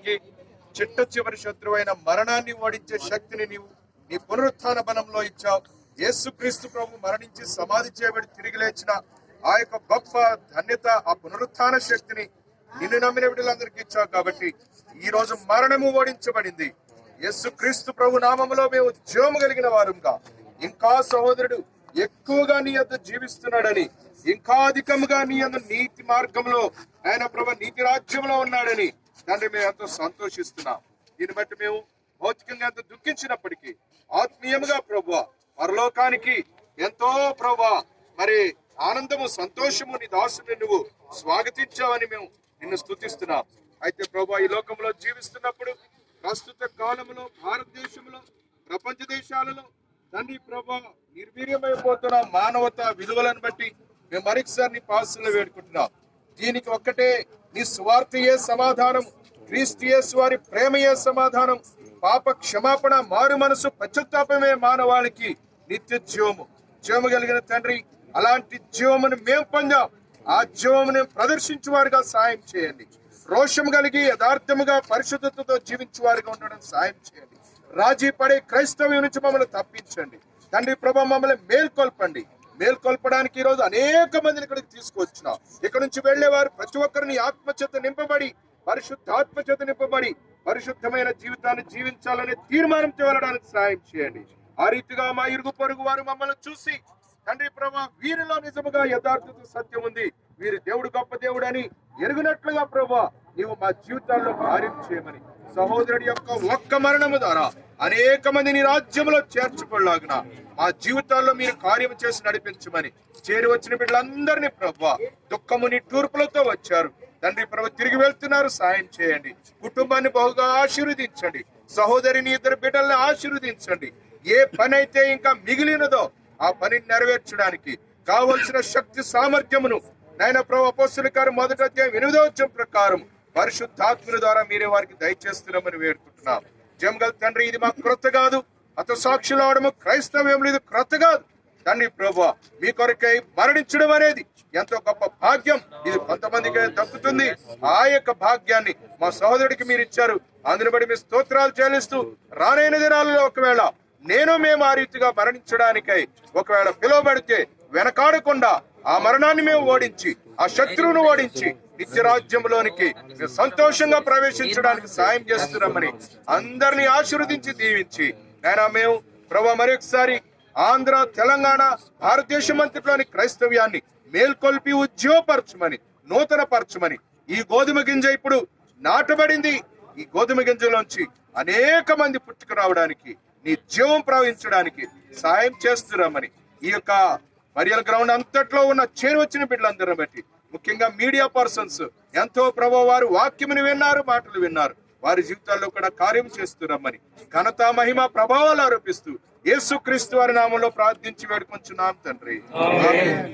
వారికి చిట్ట చివరి శత్రువైన మరణాన్ని ఓడించే శక్తిని నీవు నీ పునరుత్థాన బలంలో ఇచ్చావు. యేసుక్రీస్తు ప్రభు మరణించి సమాధి చేయబడి తిరిగి లేచిన ఆ యొక్క గొప్ప ధన్యత, ఆ పునరుత్థాన శక్తిని నిన్ను నమ్మిన బిడ్డలందరికీ ఇచ్చావు. కాబట్టి ఈ రోజు మరణము ఓడించబడింది. యేసుక్రీస్తు ప్రభు నామములో మేము జీవము కలిగిన వారుగా, ఇంకా సహోదరుడు ఎక్కువగా నీ యొద్ద జీవిస్తున్నాడని, ఇంకా అధికముగా నీ యొద్ద నీతి మార్గంలో ఆయన ప్రభు నీతి రాజ్యంలో ఉన్నాడని తండ్రి మేము ఎంతో సంతోషిస్తున్నాం. దీన్ని బట్టి మేము భౌతికంగా ఎంతో దుఃఖించినప్పటికీ ఆత్మీయముగా ప్రభువా పరలోకానికి ఎంతో ప్రభువా మరి ఆనందము సంతోషము నీ దాసుని నువ్వు స్వాగతించావని మేము నిన్ను స్తుతిస్తున్నాం. అయితే ప్రభువా ఈ లోకంలో జీవిస్తున్నప్పుడు ప్రస్తుత కాలంలో భారతదేశంలో ప్రపంచ దేశాలలో తండ్రి ప్రభువా నిర్వీర్యమైపోతున్న మానవతా విలువలను బట్టి మేము మరొకసారి నీ పాసులు వేడుకుంటున్నాం. దీనికి ఒక్కటే నీ స్వార్థయే సమాధానం, క్రీస్తు యేసు వారి ప్రేమయే సమాధానం, పాప క్షమాపణ, మారు మనసు, పశ్చాత్తాపమే మానవాళికి నిత్య జీవము. జీవము కలిగిన తండ్రి, అలాంటి జీవమును మేము పొందాం. ఆ జీవమును ప్రదర్శించే వారిగా సాయం చేయండి. రోషము కలిగి యథార్థముగా పరిశుద్ధతతో జీవించే వారిగా ఉండడం సాయం చేయండి. రాజీ పడే క్రైస్తవ్యం నుంచి మమ్మల్ని తప్పించండి తండ్రి ప్రభు. మమ్మల్ని మేల్కొల్పండి. మేల్కొల్పడానికి ఈ రోజు అనేక మందిని ఇక్కడికి తీసుకొచ్చినాం. ఇక్కడ నుంచి వెళ్లేవారు ప్రతి ఒక్కరిని ఆత్మచేత నింపబడి, పరిశుద్ధాత్మచేత నింపబడి పరిశుద్ధమైన జీవితాన్ని జీవించాలనే తీర్మానంతో వెళ్ళడానికి సహాయం చేయండి. ఆ రీతిగా మా ఇరుగు పొరుగు వారు మమ్మల్ని చూసి తండ్రి ప్రభా వీరిలో నిజముగా యథార్థత సత్యం ఉంది, వీరి దేవుడు గొప్ప దేవుడు అని ఎరుగునట్లుగా ప్రభా నీవు మా జీవితాల్లో కార్యం చేయమని, సహోదరుడి యొక్క ఒక్క మరణము ద్వారా అనేక మందిని రాజ్యంలో చేర్చుకోలాగిన మా జీవితాల్లో మీరు కార్యం చేసి నడిపించమని, చేరి వచ్చిన బిడ్డలందరినీ ప్రభా దుఃఖము నిట్టూర్పులతో వచ్చారు తండ్రి ప్రభు తిరిగి వెళ్తున్నారు, సాయం చేయండి. కుటుంబాన్ని బహుగా ఆశీర్వదించండి. సహోదరిని ఇద్దరు బిడ్డల్ని ఆశీర్వదించండి. ఏ పని అయితే ఇంకా మిగిలినదో ఆ పనిని నెరవేర్చడానికి కావలసిన శక్తి సామర్థ్యమును నాయన ప్రభు అపోస్తలుల కార్యం 1వ అధ్యాయం 8వ వచనం ప్రకారం పరిశుద్ధాత్మల ద్వారా మీరే వారికి దయచేస్తున్నామని వేడుకుంటున్నాం. జమగల్ తండ్రి, ఇది మాకు క్రొత్త కాదు. అత సాక్షులు అవడము క్రైస్తవ్యంలో ఇది క్రొత్త కాదు తండ్రి ప్రభు. మీ కొరకై మరణించడం అనేది ఎంతో గొప్ప భాగ్యం. ఇది కొంతమందికి దక్కుతుంది. ఆ యొక్క భాగ్యాన్ని మా సహోదరుడికి మీరు ఇచ్చారు. అందుని బట్టి మీ స్తోత్రాలు చెల్లిస్తూ రానైన దినాలలో ఒకవేళ మేము ఆ రీతిగా మరణించడానికై ఒకవేళ పిలువబడితే వెనకాడకుండా ఆ మరణాన్ని మేము ఓడించి, ఆ శత్రువును ఓడించి నిత్యరాజ్యంలోనికి సంతోషంగా ప్రవేశించడానికి సాయం చేస్తున్నామని అందరినీ ఆశీర్వదించి దీవించి ఆయన మేము ప్రభు మరొకసారి ఆంధ్ర, తెలంగాణ, భారతదేశం అంతట్లోని క్రైస్తవ్యాన్ని మేల్కొల్పి ఉద్యోగపరచమని, నూతన పరచమని. ఈ గోధుమ గింజ ఇప్పుడు నాటబడింది. ఈ గోధుమ గింజలోంచి అనేక మంది పుట్టుకు రావడానికి, నీ జీవం ప్రవహించడానికి సాయం చేస్తున్నామని ఈ యొక్క మరియల గ్రౌండ్ అంతట్లో ఉన్న చేరి వచ్చిన బిడ్డలందరూ బట్టి, ముఖ్యంగా మీడియా పర్సన్స్ ఎంతో ప్రభు వారు వాక్యమును విన్నారు, మాటలు విన్నారు. వారి జీవితాల్లో కూడా కార్యం చేస్తున్నామని ఘనత, మహిమ, ప్రభావాలు ఆరోపిస్తూ యేసుక్రీస్తు వారి నామంలో ప్రార్థించి వేడుకొంచున్నాం తండ్రి. ఆమేన్.